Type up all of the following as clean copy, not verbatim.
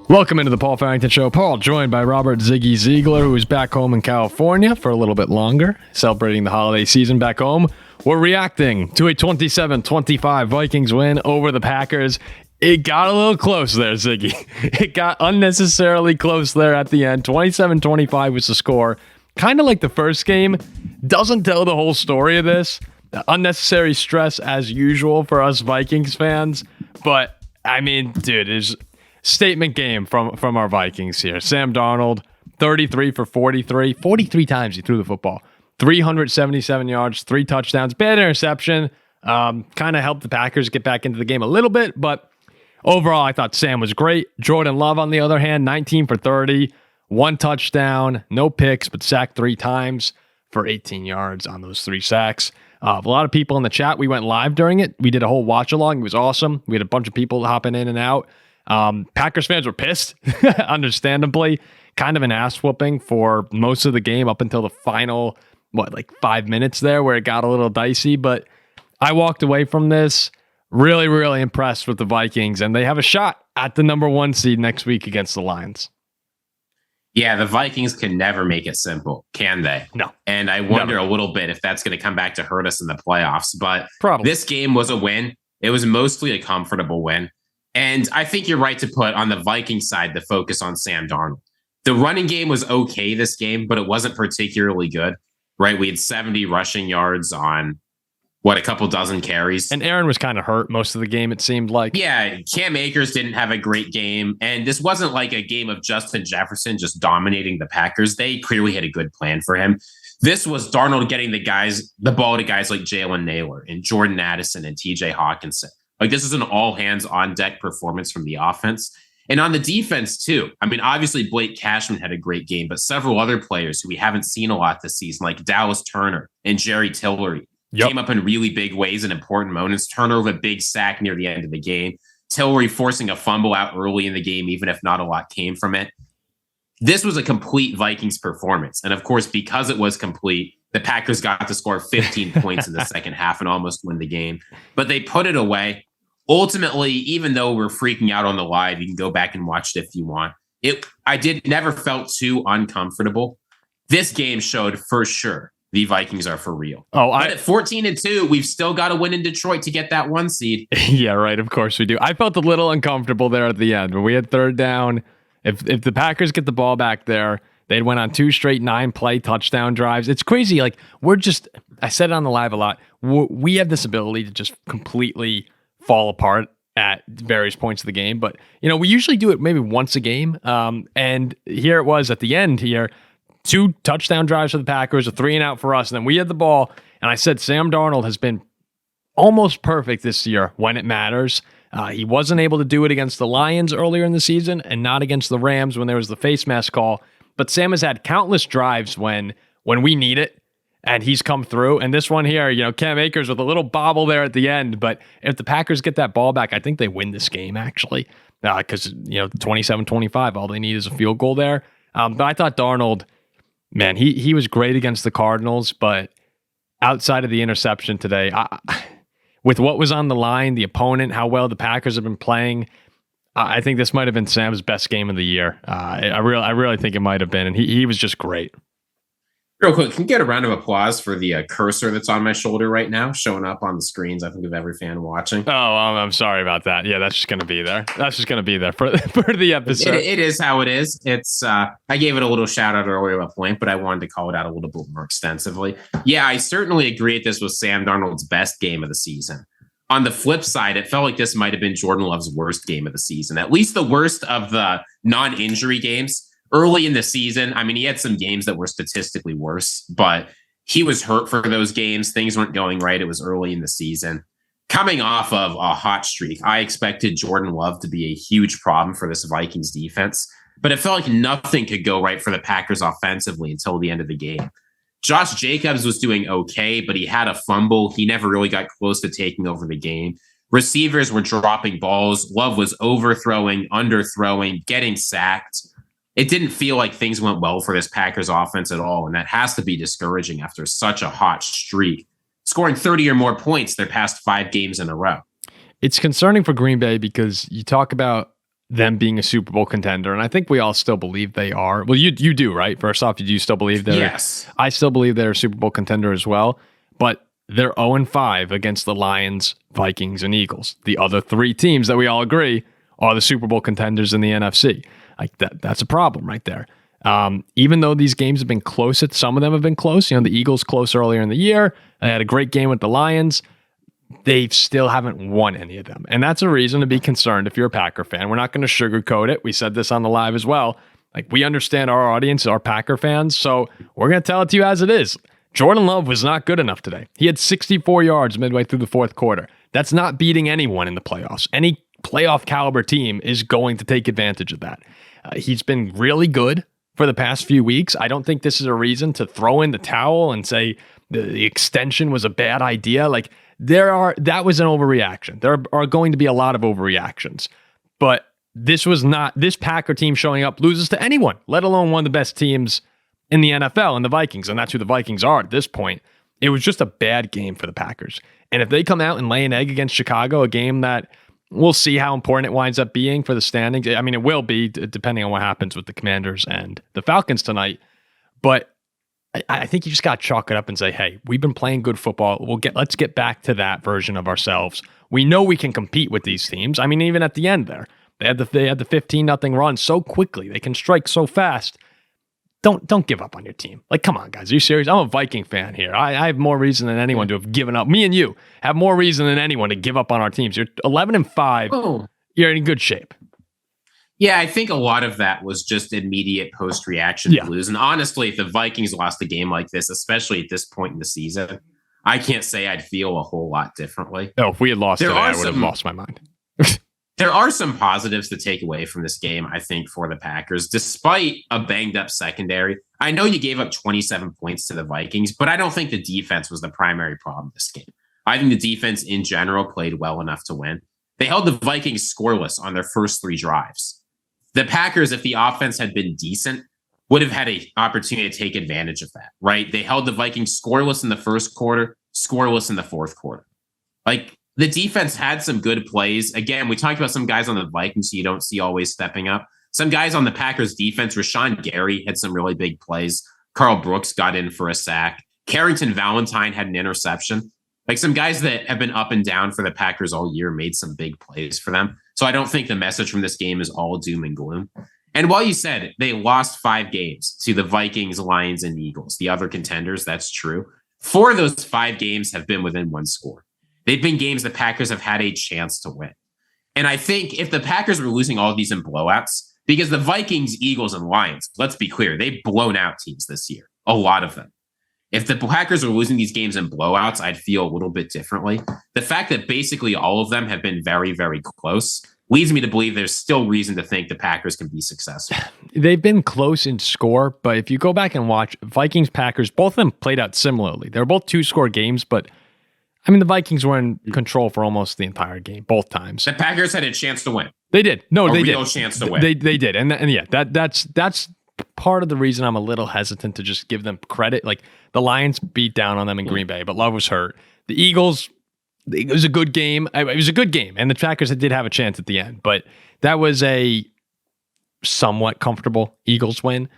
Welcome into the Paul Farrington Show. Paul, joined by Robert Ziggy Ziegler, who is back home in California for a little bit longer, celebrating the holiday season back home. We're reacting to a 27-25 Vikings win over the Packers. It got a little close there, Ziggy. It got unnecessarily close there at the end. 27-25 was the score. Kind of like the first game. Doesn't tell the whole story of this. Unnecessary stress as usual for us Vikings fans. But, I mean, dude, it's statement game from our Vikings here. Sam Darnold, 33 for 43 times he threw the football. 377 yards, 3 touchdowns, bad interception. Kind of helped the Packers get back into the game a little bit, but overall, I thought Sam was great. Jordan Love, on the other hand, 19 for 30, 1 touchdown, no picks, but sacked 3 times for 18 yards on those 3 sacks. A lot of people in the chat, we went live during it. We did a whole watch along. It was awesome. We had a bunch of people hopping in and out. Packers fans were pissed, understandably. Kind of an ass whooping for most of the game up until the final, 5 minutes there where it got a little dicey. But I walked away from this really, really impressed with the Vikings, and they have a shot at the number 1 seed next week against the Lions. Yeah, the Vikings can never make it simple, can they? No. And I wonder a little bit if that's going to come back to hurt us in the playoffs. But Probably. This game was a win. It was mostly a comfortable win. And I think you're right to put on the Viking side the focus on Sam Darnold. The running game was okay this game, but it wasn't particularly good, right? We had 70 rushing yards on, a couple dozen carries. And Aaron was kind of hurt most of the game, it seemed like. Yeah, Cam Akers didn't have a great game. And this wasn't like a game of Justin Jefferson just dominating the Packers. They clearly had a good plan for him. This was Darnold getting the ball to guys like Jalen Naylor and Jordan Addison and TJ Hawkinson. Like, this is an all-hands-on-deck performance from the offense. And on the defense, too. I mean, obviously, Blake Cashman had a great game, but several other players who we haven't seen a lot this season, like Dallas Turner and Jerry Tillery, came up in really big ways in important moments. Turner with a big sack near the end of the game. Tillery forcing a fumble out early in the game, even if not a lot came from it. This was a complete Vikings performance. And, of course, because it was complete, the Packers got to score 15 points in the second half and almost win the game. But they put it away. Ultimately, even though we're freaking out on the live, you can go back and watch it if you want. Never felt too uncomfortable. This game showed for sure the Vikings are for real. But at 14-2, we've still got to win in Detroit to get that 1 seed. Yeah, right. Of course we do. I felt a little uncomfortable there at the end when we had third down. If the Packers get the ball back there, they went on 2 straight 9-play touchdown drives. It's crazy. Like, I said it on the live a lot. We have this ability to just completely fall apart at various points of the game. But, we usually do it maybe once a game. And here it was at the end here, 2 touchdown drives for the Packers, a 3-and-out for us. And then we had the ball. And I said, Sam Darnold has been almost perfect this year when it matters. He wasn't able to do it against the Lions earlier in the season and not against the Rams when there was the face mask call. But Sam has had countless drives when we need it, and he's come through. And this one here, Cam Akers with a little bobble there at the end. But if the Packers get that ball back, I think they win this game, actually, because, 27-25, all they need is a field goal there. But I thought Darnold, man, he was great against the Cardinals, but outside of the interception today, with what was on the line, the opponent, how well the Packers have been playing, I think this might have been Sam's best game of the year. I really think it might have been, and he was just great. Real quick, can you get a round of applause for the cursor that's on my shoulder right now, showing up on the screens, I think, of every fan watching? Oh, I'm sorry about that. Yeah, that's just going to be there. That's just going to be there for the episode. It is how it is. It's I gave it a little shout out earlier at a point, but I wanted to call it out a little bit more extensively. Yeah, I certainly agree that this was Sam Darnold's best game of the season. On the flip side, it felt like this might have been Jordan Love's worst game of the season, at least the worst of the non-injury games. Early in the season, I mean, he had some games that were statistically worse, but he was hurt for those games. Things weren't going right. It was early in the season. Coming off of a hot streak, I expected Jordan Love to be a huge problem for this Vikings defense, but it felt like nothing could go right for the Packers offensively until the end of the game. Josh Jacobs was doing okay, but he had a fumble. He never really got close to taking over the game. Receivers were dropping balls. Love was overthrowing, underthrowing, getting sacked. It didn't feel like things went well for this Packers offense at all, and that has to be discouraging after such a hot streak. Scoring 30 or more points their past 5 games in a row. It's concerning for Green Bay because you talk about them being a Super Bowl contender, and I think we all still believe they are. Well, you do, right? First off, do you still believe they're? Yes. I still believe they're a Super Bowl contender as well, but they're 0-5 against the Lions, Vikings, and Eagles. The other three teams that we all agree are the Super Bowl contenders in the NFC. Like that's a problem right there. Even though these games have been close, some of them have been close. The Eagles close earlier in the year. They had a great game with the Lions. They still haven't won any of them. And that's a reason to be concerned if you're a Packer fan. We're not going to sugarcoat it. We said this on the live as well. Like, we understand our audience, our Packer fans, so we're going to tell it to you as it is. Jordan Love was not good enough today. He had 64 yards midway through the fourth quarter. That's not beating anyone in the playoffs. Any playoff caliber team is going to take advantage of that. He's been really good for the past few weeks. I don't think this is a reason to throw in the towel and say the extension was a bad idea. Like, that was an overreaction. There are going to be a lot of overreactions, but this Packer team showing up loses to anyone, let alone one of the best teams in the NFL and the Vikings. And that's who the Vikings are at this point. It was just a bad game for the Packers. And if they come out and lay an egg against Chicago, a game that we'll see how important it winds up being for the standings. I mean, it will be depending on what happens with the Commanders and the Falcons tonight, but I think you just got to chalk it up and say, hey, we've been playing good football. Let's get back to that version of ourselves. We know we can compete with these teams. I mean, even at the end there, they had the 15-0 run so quickly. They can strike so fast. Don't give up on your team. Like, come on, guys. Are you serious? I'm a Viking fan here. I have more reason than anyone to have given up. Me and you have more reason than anyone to give up on our teams. You're 11-5. Oh. You're in good shape. Yeah, I think a lot of that was just immediate post-reaction blues. And honestly, if the Vikings lost a game like this, especially at this point in the season, I can't say I'd feel a whole lot differently. No, if we had lost today, I would have lost my mind. There are some positives to take away from this game, I think, for the Packers. Despite a banged-up secondary, I know you gave up 27 points to the Vikings, but I don't think the defense was the primary problem this game. I think the defense in general played well enough to win. They held the Vikings scoreless on their first 3 drives. The Packers, if the offense had been decent, would have had an opportunity to take advantage of that, right? They held the Vikings scoreless in the first quarter, scoreless in the fourth quarter. Like, the defense had some good plays. Again, we talked about some guys on the Vikings you don't see always stepping up. Some guys on the Packers defense, Rashawn Gary had some really big plays. Carl Brooks got in for a sack. Carrington Valentine had an interception. Like, some guys that have been up and down for the Packers all year made some big plays for them. So I don't think the message from this game is all doom and gloom. And while you said they lost 5 games to the Vikings, Lions, and Eagles, the other contenders, that's true. 4 of those 5 games have been within 1 score. They've been games the Packers have had a chance to win. And I think if the Packers were losing all of these in blowouts, because the Vikings, Eagles, and Lions, let's be clear, they've blown out teams this year, a lot of them. If the Packers were losing these games in blowouts, I'd feel a little bit differently. The fact that basically all of them have been very, very close leads me to believe there's still reason to think the Packers can be successful. They've been close in score, but if you go back and watch Vikings, Packers, both of them played out similarly. They were both 2-score games, but I mean, the Vikings were in control for almost the entire game, both times. The Packers had a chance to win. They did. No, they did. A real chance to win. They did. And yeah, that's part of the reason I'm a little hesitant to just give them credit. Like, the Lions beat down on them in Green Bay, but Love was hurt. The Eagles, it was a good game. It was a good game, and the Packers did have a chance at the end, but that was a somewhat comfortable Eagles win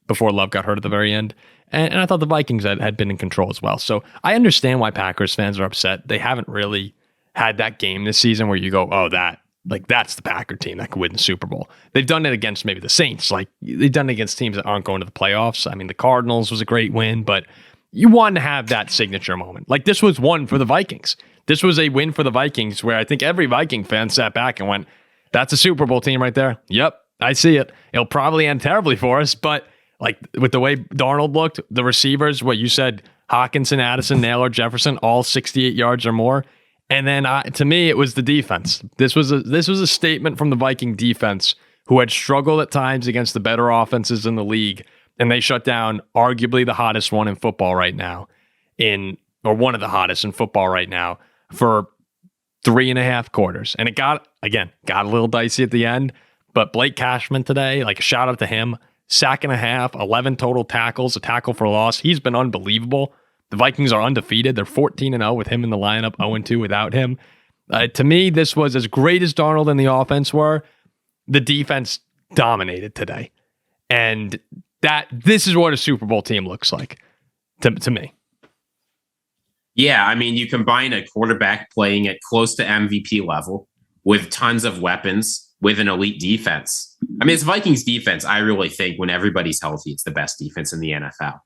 before Love got hurt at the very end. And I thought the Vikings had been in control as well. So I understand why Packers fans are upset. They haven't really had that game this season where you go, oh, that's the Packer team that could win the Super Bowl. They've done it against maybe the Saints. Like, they've done it against teams that aren't going to the playoffs. I mean, the Cardinals was a great win, but you want to have that signature moment. Like, this was one for the Vikings. This was a win for the Vikings where I think every Viking fan sat back and went, that's a Super Bowl team right there. Yep, I see it. It'll probably end terribly for us, but like, with the way Darnold looked, the receivers, what you said, Hawkinson, Addison, Naylor, Jefferson, all 68 yards or more. And then to me, it was the defense. This was a statement from the Viking defense, who had struggled at times against the better offenses in the league, and they shut down arguably the hottest one in football right now, or one of the hottest in football right now, for 3.5 quarters. And it got a little dicey at the end. But Blake Cashman today, like, a shout out to him. 1.5 sacks, 11 total tackles, a tackle for loss. He's been unbelievable. The Vikings are undefeated. They're 14-0 with him in the lineup, 0-2 without him. To me, this was as great as Darnold and the offense were. the defense dominated today. And this is what a Super Bowl team looks like to me. Yeah, I mean, you combine a quarterback playing at close to MVP level with tons of weapons with an elite defense. I mean, it's Vikings defense. I really think when everybody's healthy, it's the best defense in the NFL.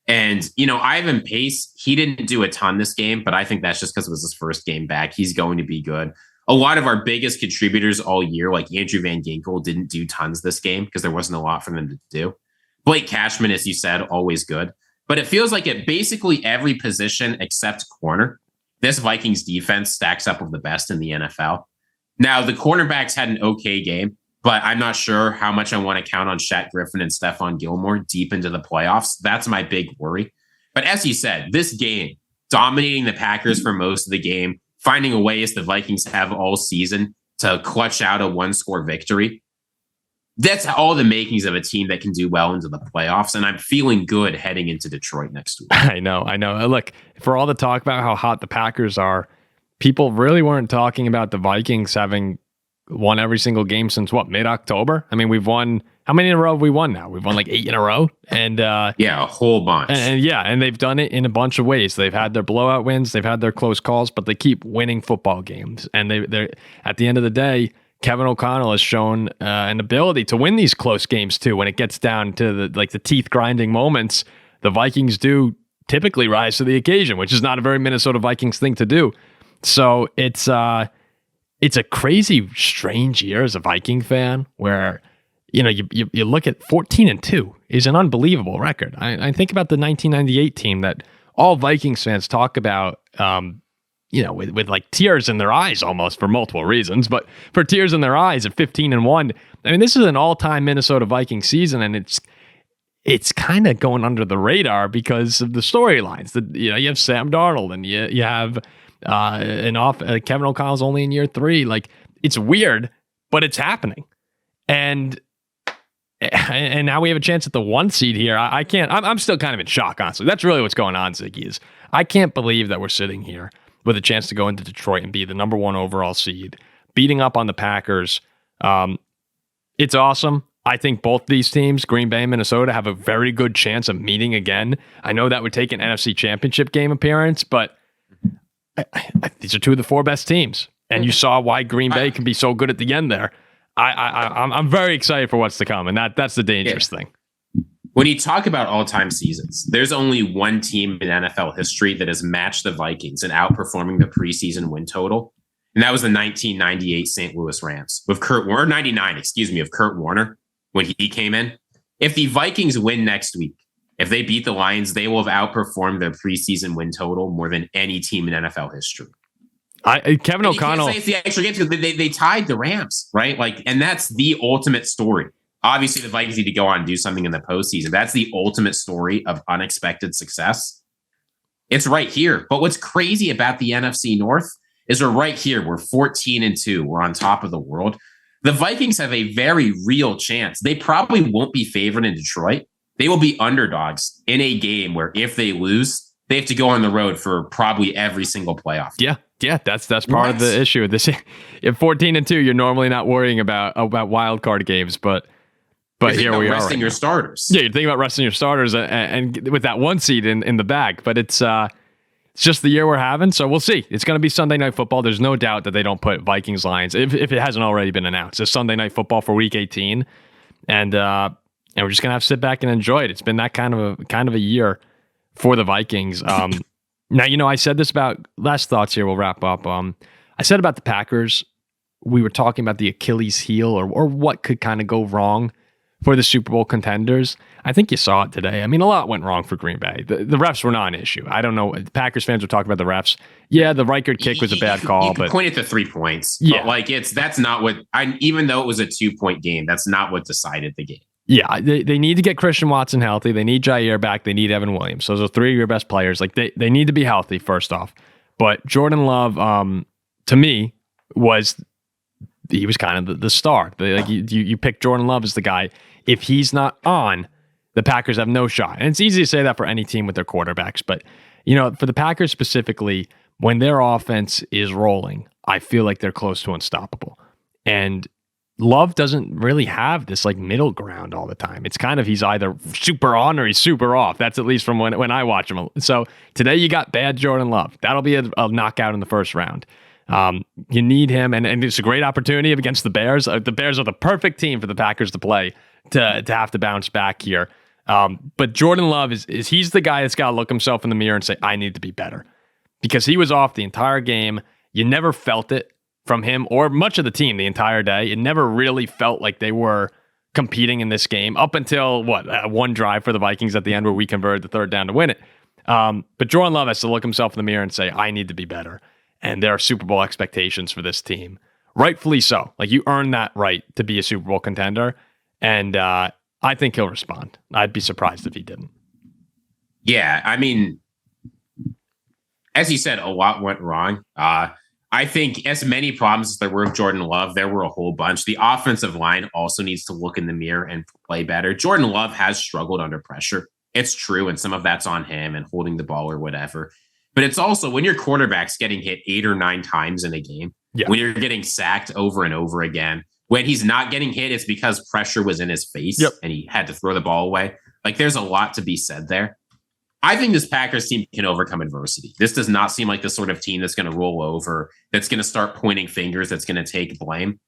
And, Ivan Pace, he didn't do a ton this game, but I think that's just because it was his first game back. He's going to be good. A lot of our biggest contributors all year, like Andrew Van Ginkel, didn't do tons this game because there wasn't a lot for them to do. Blake Cashman, as you said, always good. But it feels like at basically every position except corner, this Vikings defense stacks up with the best in the NFL. Now, the cornerbacks had an okay game, but I'm not sure how much I want to count on Shaq Griffin and Stephon Gilmore deep into the playoffs. That's my big worry. But as you said, this game, dominating the Packers for most of the game, finding a way as the Vikings have all season to clutch out a one-score victory. That's all the makings of a team that can do well into the playoffs, and I'm feeling good heading into Detroit next week. I know. Look, for all the talk about how hot the Packers are, people really weren't talking about the Vikings having won every single game since mid-October? I mean, we've won, how many in a row have we won now? We've won like 8 in a row. And yeah, a whole bunch. And they've done it in a bunch of ways. They've had their blowout wins, they've had their close calls, but they keep winning football games. And they're at the end of the day, Kevin O'Connell has shown an ability to win these close games too. When it gets down to the teeth grinding moments, the Vikings do typically rise to the occasion, which is not a very Minnesota Vikings thing to do. So it's a crazy, strange year as a Viking fan where, you look at 14-2 is an unbelievable record. I think about the 1998 team that all Vikings fans talk about, with like tears in their eyes almost for multiple reasons, but for tears in their eyes at 15-1. I mean, this is an all-time Minnesota Vikings season, and it's kind of going under the radar because of the storylines. You have Sam Darnold, and you have Kevin O'Connell's only in year 3. Like, it's weird, but it's happening. And now we have a chance at the 1 seed here. I'm still kind of in shock, honestly. That's really what's going on, Ziggy, is I can't believe that we're sitting here with a chance to go into Detroit and be the number 1 overall seed, beating up on the Packers. It's awesome. I think both these teams, Green Bay and Minnesota, have a very good chance of meeting again. I know that would take an NFC Championship game appearance, but these are 2 of the 4 best teams. And you saw why Green Bay can be so good at the end there. I'm very excited for what's to come, and that's the dangerous thing. When you talk about all-time seasons, there's only one team in NFL history that has matched the Vikings in outperforming the preseason win total, and that was the 1998 St. Louis Rams with Kurt Warner, 99, of Kurt Warner when he came in. If the Vikings win next week, if they beat the Lions, they will have outperformed their preseason win total more than any team in NFL history. Kevin O'Connell. It's the extra game because they tied the Rams, right? And that's the ultimate story. Obviously, the Vikings need to go on and do something in the postseason. That's the ultimate story of unexpected success. It's right here. But what's crazy about the NFC North is we're right here. We're 14-2. We're on top of the world. The Vikings have a very real chance. They probably won't be favored in Detroit. They will be underdogs in a game where if they lose, they have to go on the road for probably every single playoff. Yeah, that's part of the issue. This, at 14-2, you're normally not worrying about wild card games, but here we are. Resting your starters. Yeah, you're thinking about resting your starters and with that 1 seed in the bag. But it's just the year we're having, so we'll see. It's going to be Sunday Night Football. There's no doubt that they don't put Vikings Lions if it hasn't already been announced. It's Sunday Night Football for Week 18, and we're just gonna have to sit back and enjoy it. It's been that kind of a year for the Vikings. Now, I said this about last thoughts here. We'll wrap up. I said about the Packers, we were talking about the Achilles heel or what could kind of go wrong for the Super Bowl contenders. I think you saw it today. I mean, a lot went wrong for Green Bay. The refs were not an issue. I don't know. Packers fans were talking about the refs. Yeah, the Reichard kick was a bad call. You pointed to 3 points. Yeah. But that's not what, even though it was a 2-point game, that's not what decided the game. Yeah, they need to get Christian Watson healthy. They need Jair back. They need Evan Williams. Those are 3 of your best players. They need to be healthy, first off. But Jordan Love, to me, he was kind of the star. You pick Jordan Love as the guy. If he's not on, the Packers have no shot. And it's easy to say that for any team with their quarterbacks. But, for the Packers specifically, when their offense is rolling, I feel like they're close to unstoppable. And Love doesn't really have this like middle ground all the time. It's kind of he's either super on or he's super off. That's at least from when I watch him. So today you got bad Jordan Love. That'll be a knockout in the first round. You need him, and it's a great opportunity against the Bears. The Bears are the perfect team for the Packers to play to have to bounce back here. But Jordan Love is he's the guy that's got to look himself in the mirror and say, I need to be better, because he was off the entire game. You never felt it from him or much of the team the entire day. It never really felt like they were competing in this game up until one drive for the Vikings at the end where we converted the third down to win it. But Jordan Love has to look himself in the mirror and say, I need to be better. And there are Super Bowl expectations for this team. Rightfully so. Like, you earn that right to be a Super Bowl contender. And I think he'll respond. I'd be surprised if he didn't. Yeah, I mean, as you said, a lot went wrong. I think as many problems as there were with Jordan Love, there were a whole bunch. The offensive line also needs to look in the mirror and play better. Jordan Love has struggled under pressure. It's true, and some of that's on him and holding the ball or whatever. But it's also when your quarterback's getting hit 8 or 9 times in a game, when you're getting sacked over and over again, when he's not getting hit, it's because pressure was in his face and he had to throw the ball away. Like, there's a lot to be said there. I think this Packers team can overcome adversity. This does not seem like the sort of team that's going to roll over, that's going to start pointing fingers, that's going to take blame.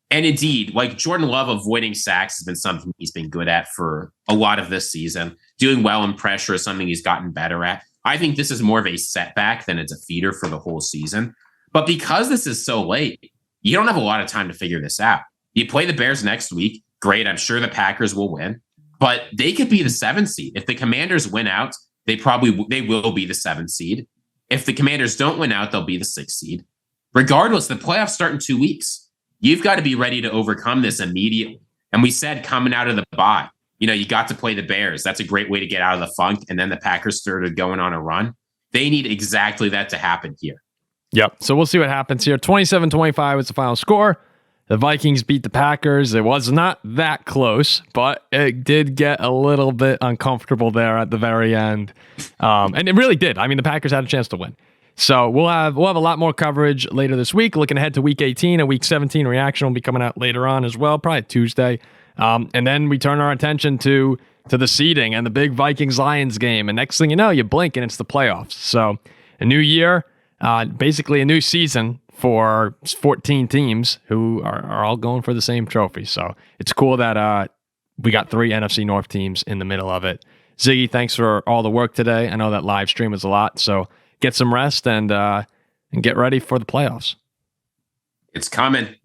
And indeed, like, Jordan Love avoiding sacks has been something he's been good at for a lot of this season. Doing well in pressure is something he's gotten better at. I think this is more of a setback than it's a feeder for the whole season. But because this is so late, you don't have a lot of time to figure this out. You play the Bears next week. Great. I'm sure the Packers will win. But they could be the 7th seed. If the Commanders win out, they will be the 7th seed. If the Commanders don't win out, they'll be the 6th seed. Regardless, the playoffs start in 2 weeks. You've got to be ready to overcome this immediately. And we said coming out of the bye, you got to play the Bears. That's a great way to get out of the funk. And then the Packers started going on a run. They need exactly that to happen here. Yep. So we'll see what happens here. 27-25 was the final score. The Vikings beat the Packers. It was not that close, but it did get a little bit uncomfortable there at the very end. And it really did. I mean, the Packers had a chance to win. So we'll have a lot more coverage later this week. Looking ahead to Week 18 and Week 17 reaction will be coming out later on as well, probably Tuesday. And then we turn our attention to the seeding and the big Vikings-Lions game. And next thing you know, you blink and it's the playoffs. So a new year, basically a new season for 14 teams who are all going for the same trophy. So it's cool that we got 3 NFC North teams in the middle of it. Ziggy, thanks for all the work today. I know that live stream was a lot, so get some rest and get ready for the playoffs. It's coming.